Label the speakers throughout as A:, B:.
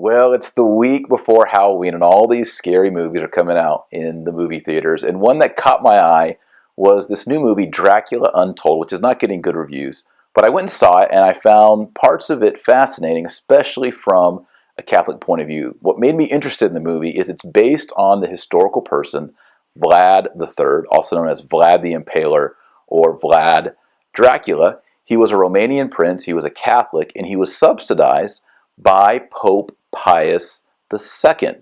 A: Well, it's the week before Halloween, and all these scary movies are coming out in the movie theaters. And one that caught my eye was this new movie, Dracula Untold, which is not getting good reviews. But I went and saw it, and I found parts of it fascinating, especially from a Catholic point of view. What made me interested in the movie is it's based on the historical person, Vlad III, also known as Vlad the Impaler or Vlad Dracula. He was a Romanian prince, he was a Catholic, and he was subsidized by Pope Pius II.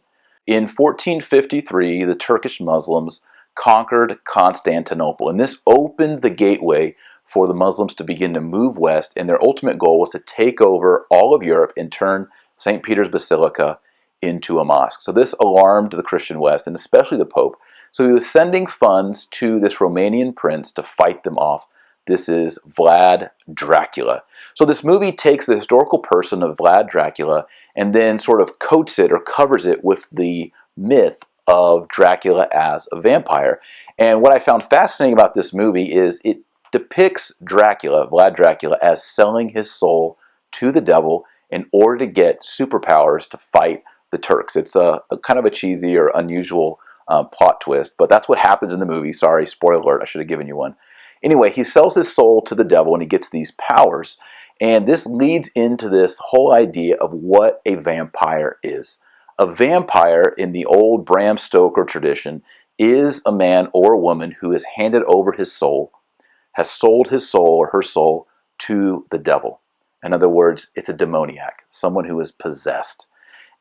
A: In 1453, the Turkish Muslims conquered Constantinople, and this opened the gateway for the Muslims to begin to move west, and their ultimate goal was to take over all of Europe and turn St. Peter's Basilica into a mosque. So this alarmed the Christian West, and especially the Pope. So he was sending funds to this Romanian prince to fight them off. This is Vlad Dracula. So this movie takes the historical person of Vlad Dracula and then sort of coats it or covers it with the myth of Dracula as a vampire. And what I found fascinating about this movie is it depicts Dracula, Vlad Dracula, as selling his soul to the devil in order to get superpowers to fight the Turks. It's a kind of a cheesy or unusual plot twist, but that's what happens in the movie. Sorry, spoiler alert, I should have given you one. Anyway, he sells his soul to the devil and he gets these powers. And this leads into this whole idea of what a vampire is. A vampire in the old Bram Stoker tradition is a man or a woman who has handed over his soul, has sold his soul or her soul to the devil. In other words, it's a demoniac, someone who is possessed.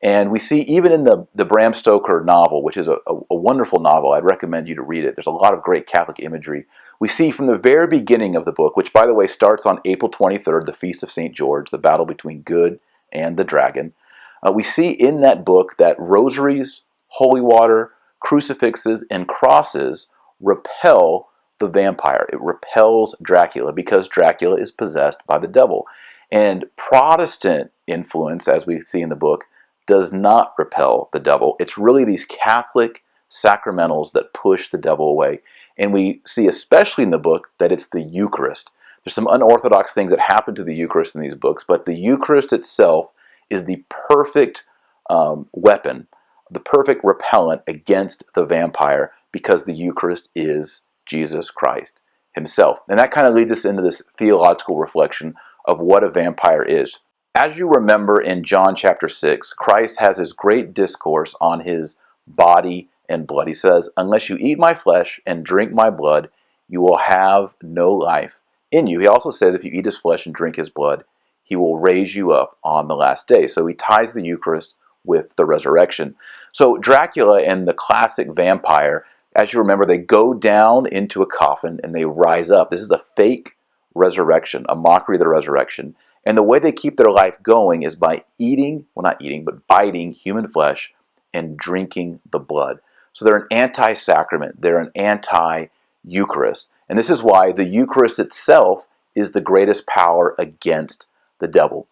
A: And we see even in the Bram Stoker novel, which is a wonderful novel, I'd recommend you to read it. There's a lot of great Catholic imagery. We see from the very beginning of the book, which by the way starts on April 23rd, the Feast of St. George, the battle between good and the dragon. We see in that book that rosaries, holy water, crucifixes, and crosses repel the vampire. It repels Dracula because Dracula is possessed by the devil. And Protestant influence, as we see in the book, does not repel the devil. It's really these Catholic sacramentals that push the devil away. And we see, especially in the book, that it's the Eucharist. There's some unorthodox things that happen to the Eucharist in these books, but the Eucharist itself is the perfect weapon, the perfect repellent against the vampire, because the Eucharist is Jesus Christ himself. And that kind of leads us into this theological reflection of what a vampire is. As you remember in John chapter 6, Christ has his great discourse on his body and blood. He says, "Unless you eat my flesh and drink my blood, you will have no life in you." He also says if you eat his flesh and drink his blood, he will raise you up on the last day. So he ties the Eucharist with the resurrection. So Dracula and the classic vampire, as you remember, they go down into a coffin and they rise up. This is a fake resurrection, a mockery of the resurrection. And the way they keep their life going is by eating, well not eating, but biting human flesh and drinking the blood. So they're an anti-sacrament, they're an anti-Eucharist. And this is why the Eucharist itself is the greatest power against the devil.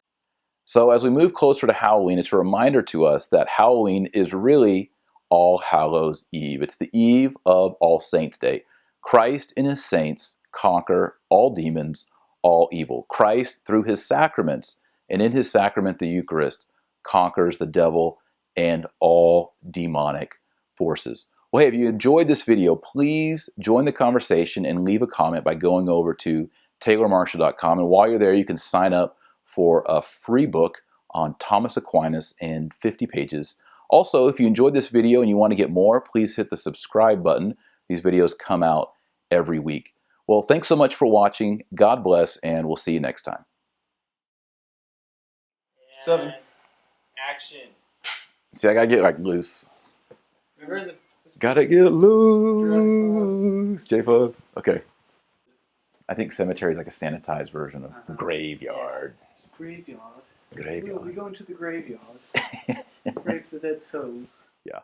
A: So as we move closer to Halloween, it's a reminder to us that Halloween is really All Hallows Eve. It's the eve of All Saints' Day. Christ and his saints conquer all demons, all evil. Christ, through his sacraments, and in his sacrament, the Eucharist, conquers the devil and all demonic forces. Well, hey, if you enjoyed this video, please join the conversation and leave a comment by going over to taylormarshall.com. And while you're there, you can sign up for a free book on Thomas Aquinas in 50 pages. Also, if you enjoyed this video and you want to get more, please hit the subscribe button. These videos come out every week. Well, thanks so much for watching. God bless, and we'll see you next time.
B: 7. Action.
A: See, I gotta get like loose.
B: Remember
A: Gotta get loose. J-Fub. Okay. I think cemetery is like a sanitized version of graveyard.
B: Graveyard.
A: Graveyard.
B: We go into the graveyard. Grave the dead souls.
A: Yeah.